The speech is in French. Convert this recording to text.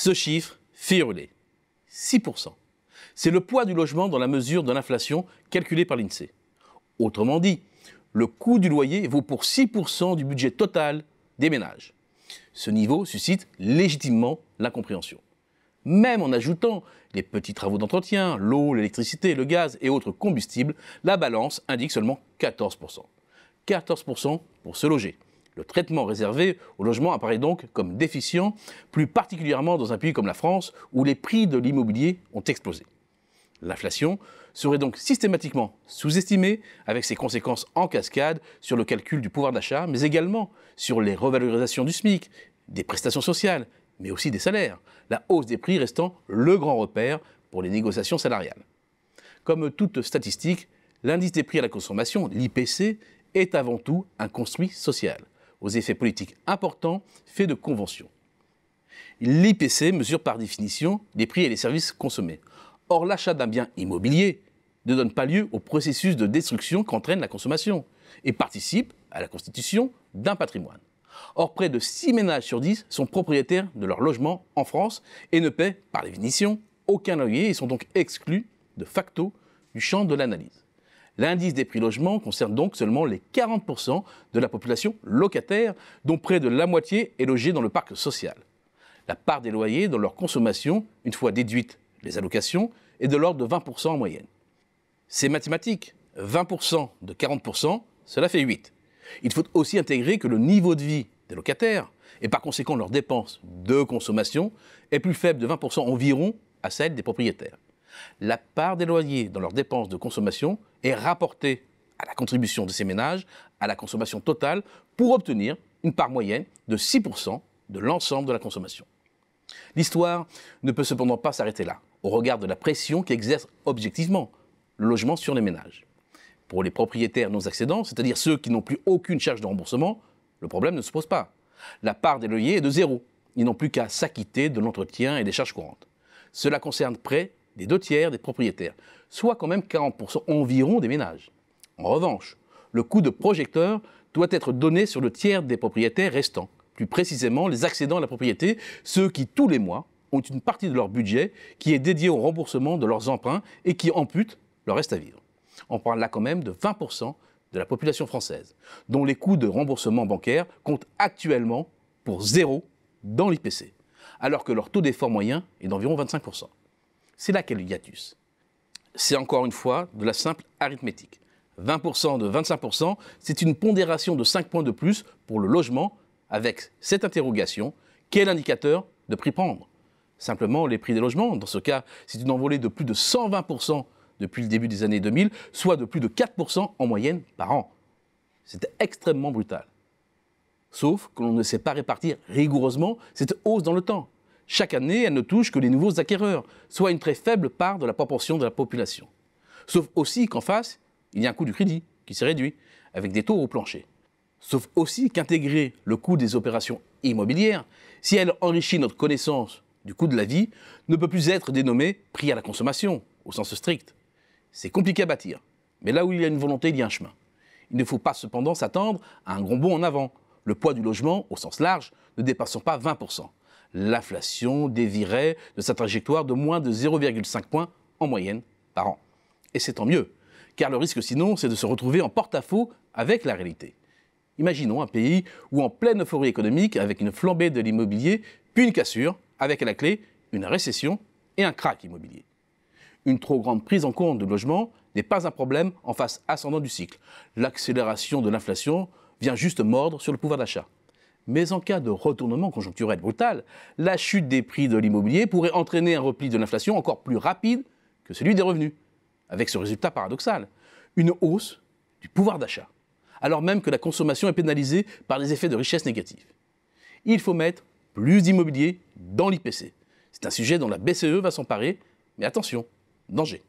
Ce chiffre fait hurler. 6%. C'est le poids du logement dans la mesure de l'inflation calculée par l'INSEE. Autrement dit, le coût du loyer vaut pour 6% du budget total des ménages. Ce niveau suscite légitimement l'incompréhension. Même en ajoutant les petits travaux d'entretien, l'eau, l'électricité, le gaz et autres combustibles, la balance indique seulement 14%. 14% pour se loger. Le traitement réservé au logement apparaît donc comme déficient, plus particulièrement dans un pays comme la France où les prix de l'immobilier ont explosé. L'inflation serait donc systématiquement sous-estimée avec ses conséquences en cascade sur le calcul du pouvoir d'achat, mais également sur les revalorisations du SMIC, des prestations sociales, mais aussi des salaires, la hausse des prix restant le grand repère pour les négociations salariales. Comme toute statistique, l'indice des prix à la consommation, l'IPC, est avant tout un construit social, aux effets politiques importants, fait de conventions. L'IPC mesure par définition les prix et les services consommés. Or, l'achat d'un bien immobilier ne donne pas lieu au processus de destruction qu'entraîne la consommation et participe à la constitution d'un patrimoine. Or, près de 6 ménages sur 10 sont propriétaires de leur logement en France et ne paient, par définition, aucun loyer et sont donc exclus de facto du champ de l'analyse. L'indice des prix logements concerne donc seulement les 40% de la population locataire, dont près de la moitié est logée dans le parc social. La part des loyers dans leur consommation, une fois déduites les allocations, est de l'ordre de 20% en moyenne. C'est mathématique. 20% de 40%, cela fait 8. Il faut aussi intégrer que le niveau de vie des locataires, et par conséquent leurs dépenses de consommation, est plus faible de 20% environ à celle des propriétaires. La part des loyers dans leurs dépenses de consommation est rapportée à la contribution de ces ménages à la consommation totale pour obtenir une part moyenne de 6% de l'ensemble de la consommation. L'histoire ne peut cependant pas s'arrêter là, au regard de la pression qu'exerce objectivement le logement sur les ménages. Pour les propriétaires non accédants, c'est-à-dire ceux qui n'ont plus aucune charge de remboursement, le problème ne se pose pas. La part des loyers est de 0. Ils n'ont plus qu'à s'acquitter de l'entretien et des charges courantes. Cela concerne près des 2/3 des propriétaires, soit quand même 40% environ des ménages. En revanche, le coup de projecteur doit être donné sur le tiers des propriétaires restants, plus précisément les accédants à la propriété, ceux qui, tous les mois, ont une partie de leur budget qui est dédiée au remboursement de leurs emprunts et qui ampute leur reste à vivre. On parle là quand même de 20% de la population française, dont les coûts de remboursement bancaire comptent actuellement pour 0 dans l'IPC, alors que leur taux d'effort moyen est d'environ 25%. C'est là qu'est le hiatus. C'est encore une fois de la simple arithmétique. 20% de 25%, c'est une pondération de 5 points de plus pour le logement, avec cette interrogation, quel indicateur de prix prendre? Simplement les prix des logements, dans ce cas, c'est une envolée de plus de 120% depuis le début des années 2000, soit de plus de 4% en moyenne par an. C'était extrêmement brutal. Sauf que l'on ne sait pas répartir rigoureusement cette hausse dans le temps. Chaque année, elle ne touche que les nouveaux acquéreurs, soit une très faible part de la proportion de la population. Sauf aussi qu'en face, il y a un coût du crédit qui s'est réduit, avec des taux au plancher. Sauf aussi qu'intégrer le coût des opérations immobilières, si elle enrichit notre connaissance du coût de la vie, ne peut plus être dénommé prix à la consommation, au sens strict. C'est compliqué à bâtir, mais là où il y a une volonté, il y a un chemin. Il ne faut pas cependant s'attendre à un grand bond en avant, le poids du logement, au sens large, ne dépassant pas 20%. L'inflation dévierait de sa trajectoire de moins de 0,5 points en moyenne par an. Et c'est tant mieux, car le risque sinon, c'est de se retrouver en porte-à-faux avec la réalité. Imaginons un pays où en pleine euphorie économique, avec une flambée de l'immobilier, puis une cassure, avec à la clé une récession et un krach immobilier. Une trop grande prise en compte du logement n'est pas un problème en phase ascendante du cycle. L'accélération de l'inflation vient juste mordre sur le pouvoir d'achat. Mais en cas de retournement conjoncturel brutal, la chute des prix de l'immobilier pourrait entraîner un repli de l'inflation encore plus rapide que celui des revenus, avec ce résultat paradoxal, une hausse du pouvoir d'achat, alors même que la consommation est pénalisée par les effets de richesse négatifs. Il faut mettre plus d'immobilier dans l'IPC. C'est un sujet dont la BCE va s'emparer, mais attention, danger.